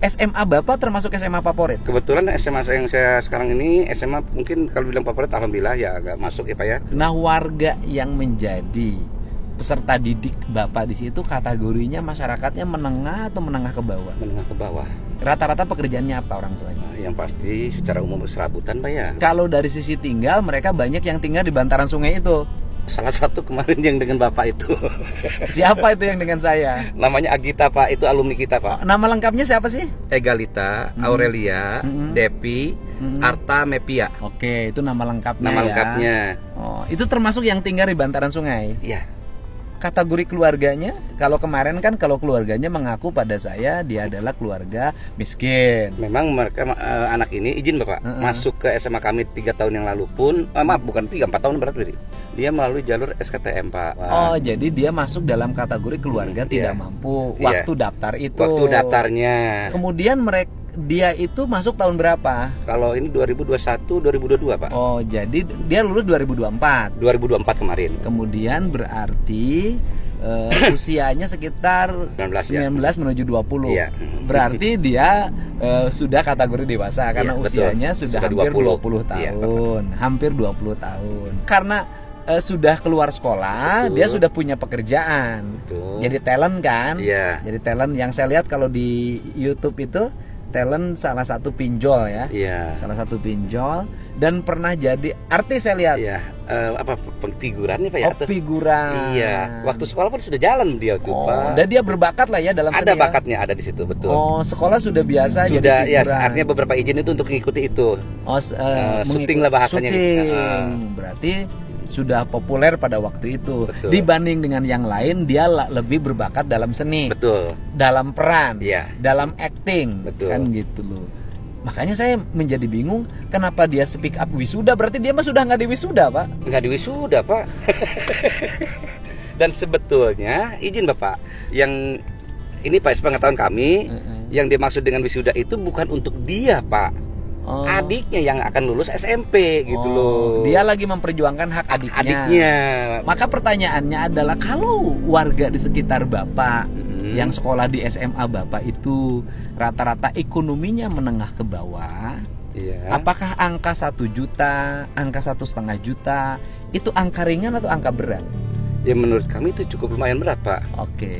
SMA Bapak termasuk SMA favorit? Kebetulan SMA yang saya sekarang ini SMA mungkin kalau bilang favorit alhamdulillah ya agak masuk ya Pak ya. Nah, warga yang menjadi peserta didik Bapak di situ kategorinya masyarakatnya menengah atau menengah ke bawah? Menengah ke bawah. Rata-rata pekerjaannya apa orang tuanya? Yang pasti secara umum serabutan Pak ya. Kalau dari sisi tinggal, mereka banyak yang tinggal di bantaran sungai itu. Salah satu kemarin yang dengan Bapak itu. Siapa itu yang dengan saya? Namanya Agita Pak, itu alumni kita Pak. Nama lengkapnya siapa sih? Egalita, Aurelia, Depi, Arta Mepia. Oke, itu nama lengkapnya. Nama ya. lengkapnya. Oh, itu termasuk yang tinggal di bantaran sungai. Iya. Kategori keluarganya, kalau kemarin kan kalau keluarganya mengaku pada saya dia adalah keluarga miskin. Memang mereka anak ini izin Bapak masuk ke SMA kami 3 tahun yang lalu pun maaf bukan 3 4 tahun berarti dia melalui jalur SKTM Pak. Oh, jadi dia masuk dalam kategori keluarga tidak mampu waktu daftar itu. Waktu daftarnya. Kemudian dia itu masuk tahun berapa? Kalau ini 2021 2022 Pak. Oh, jadi dia lulus 2024. 2024 kemarin. Kemudian berarti usianya sekitar 19 menuju 20. Iya. Berarti dia sudah kategori dewasa karena usianya sudah hampir 20 tahun. Iya, hampir 20 tahun. Karena sudah keluar sekolah, dia sudah punya pekerjaan. Jadi talent kan? Iya. Jadi talent yang saya lihat kalau di YouTube itu talent salah satu pinjol ya. Iya. Salah satu pinjol dan pernah jadi artis saya lihat. Iya. Apa figuran nih Pak ya? Oh, figuran. Iya. Waktu sekolah pun sudah jalan dia tuh Pak. Dan dia berbakat lah ya dalam seni. Ada bakatnya ada di situ betul. Oh, sekolah sudah biasa sudah, jadi figuran. Ya, artinya beberapa izin itu untuk mengikuti itu. Oh, syuting lah bahasanya. Syuting. Berarti sudah populer pada waktu itu. Betul. Dibanding dengan yang lain dia lebih berbakat dalam seni. Betul. Dalam peran, iya. Dalam acting. Betul. Kan gitu loh. Makanya saya menjadi bingung kenapa dia speak up wisuda, berarti dia mah sudah nggak di wisuda Pak? Nggak di wisuda Pak. Dan sebetulnya izin Bapak yang ini Pak sepengetahuan kami yang dimaksud dengan wisuda itu bukan untuk dia Pak. Adiknya yang akan lulus SMP gitu loh. Dia lagi memperjuangkan hak adiknya. Maka pertanyaannya adalah kalau warga di sekitar Bapak yang sekolah di SMA Bapak itu rata-rata ekonominya menengah ke bawah, apakah angka 1 juta, angka 1,5 juta itu angka ringan atau angka berat? Ya menurut kami itu cukup lumayan berat Pak. Oke.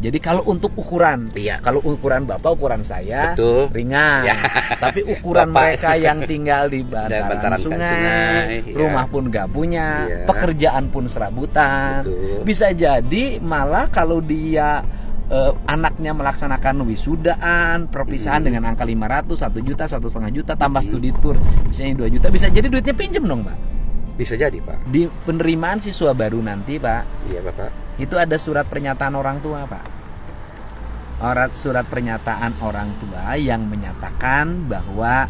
Jadi kalau untuk ukuran, kalau ukuran Bapak, ukuran saya ringan. Tapi ukuran mereka yang tinggal di bantaran sungai, rumah pun gak punya, pekerjaan pun serabutan. Bisa jadi malah kalau dia anaknya melaksanakan wisudaan, perpisahan dengan angka 500, 1 juta, 1,5 juta, tambah studi tour, misalnya 2 juta, bisa jadi duitnya pinjem dong Pak. Bisa jadi Pak. Di penerimaan siswa baru nanti Pak. Iya Bapak. Itu ada surat pernyataan orang tua Pak. Surat pernyataan orang tua yang menyatakan bahwa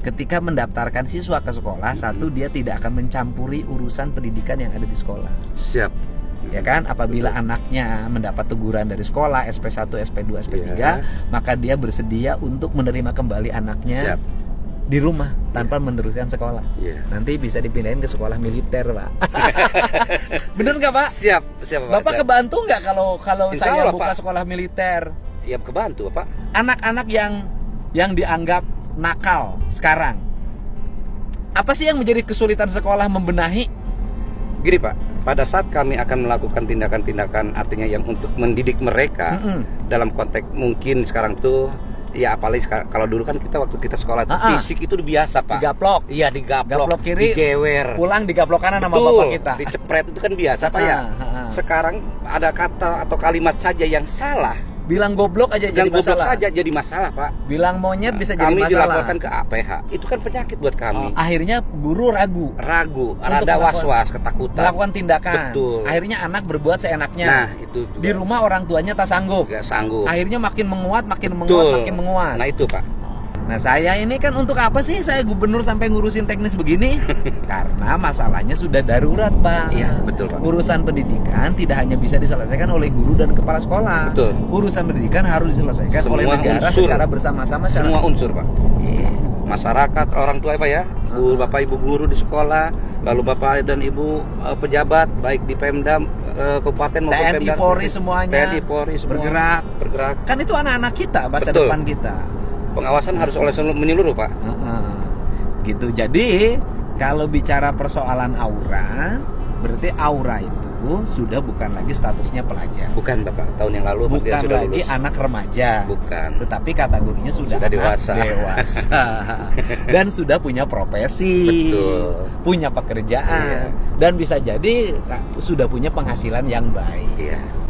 ketika mendaftarkan siswa ke sekolah, satu dia tidak akan mencampuri urusan pendidikan yang ada di sekolah. Siap. Ya kan, apabila anaknya mendapat teguran dari sekolah SP1, SP2, SP3, maka dia bersedia untuk menerima kembali anaknya di rumah tanpa meneruskan sekolah. Nanti bisa dipindahin ke sekolah militer Pak. Bener nggak Pak? Siap Pak. Bapak kebantu nggak kalau saya Allah, buka Pak. sekolah militer? Ya kebantu Pak. Anak-anak yang dianggap nakal sekarang, apa sih yang menjadi kesulitan sekolah membenahi? Gini Pak, pada saat kami akan melakukan tindakan-tindakan artinya yang untuk mendidik mereka dalam konteks mungkin sekarang tuh ya apalagi kalau dulu kan kita waktu kita sekolah fisik itu biasa Pak. Digaplok. Iya digaplok. Gaplok kiri, digewer. Pulang digaplok kanan sama bapak kita. Dicepret itu kan biasa Pak ya. Sekarang ada kata atau kalimat saja yang salah. Bilang goblok aja jadi masalah. Saja jadi masalah Pak. Bilang monyet bisa jadi masalah. Kami dilaporkan ke APH. Itu kan penyakit buat kami. Akhirnya guru ragu, rada was-was, ketakutan. Melakukan tindakan. Betul. Akhirnya anak berbuat seenaknya. Nah, itu juga. Di rumah orang tuanya tak sanggup. Gak sanggup. Akhirnya makin menguat. Nah, itu Pak. Nah saya ini kan untuk apa sih saya gubernur sampai ngurusin teknis begini? Karena masalahnya sudah darurat Pak. Iya betul Pak. Urusan pendidikan tidak hanya bisa diselesaikan oleh guru dan kepala sekolah. Betul. Urusan pendidikan harus diselesaikan oleh negara secara bersama-sama. Semua unsur Pak. Iya. Masyarakat, orang tua Pak ya. Bapak Ibu guru di sekolah, lalu Bapak dan Ibu pejabat baik di Pemda kabupaten maupun TNI Pemda, Polri semuanya TNI Polri semua bergerak. Kan itu anak-anak kita, masa depan kita. Pengawasan harus oleh menyeluruh, Pak. Gitu. Jadi kalau bicara persoalan aura, berarti aura itu sudah bukan lagi statusnya pelajar. Bukan, Bapak. Tahun yang lalu bukan sudah lagi lulus. Anak remaja. Bukan. Tetapi kategorinya sudah dewasa. Dan sudah punya profesi. Betul. Punya pekerjaan. Dan bisa jadi sudah punya penghasilan yang baik. Iya.